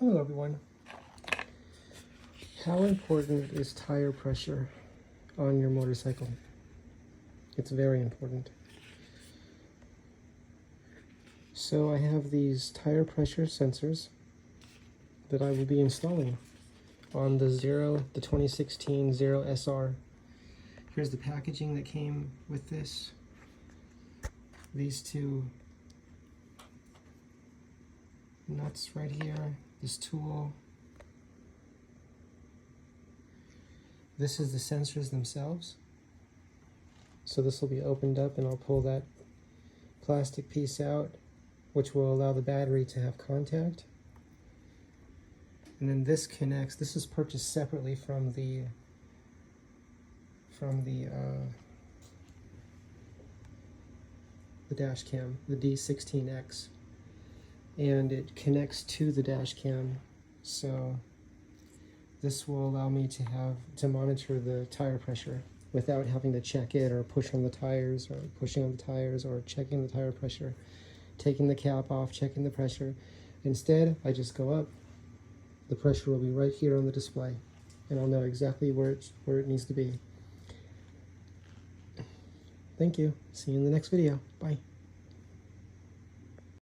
Hello everyone. How important is tire pressure on your motorcycle? It's very important. So I have these tire pressure sensors that I will be installing on the 2016 Zero SR. Here's the packaging that came with this. These two nuts right here, this tool. This is the sensors themselves. So this will be opened up and I'll pull that plastic piece out, which will allow the battery to have contact. And then this connects, this is purchased separately from the dash cam, the D16X. And it connects to the dash cam. So this will allow me to monitor the tire pressure without having to check it or push on the tires or pushing on the tires or checking the tire pressure, taking the cap off, checking the pressure. Instead, I just go up. The pressure will be right here on the display and I'll know exactly where it needs to be. Thank you. See you in the next video. Bye.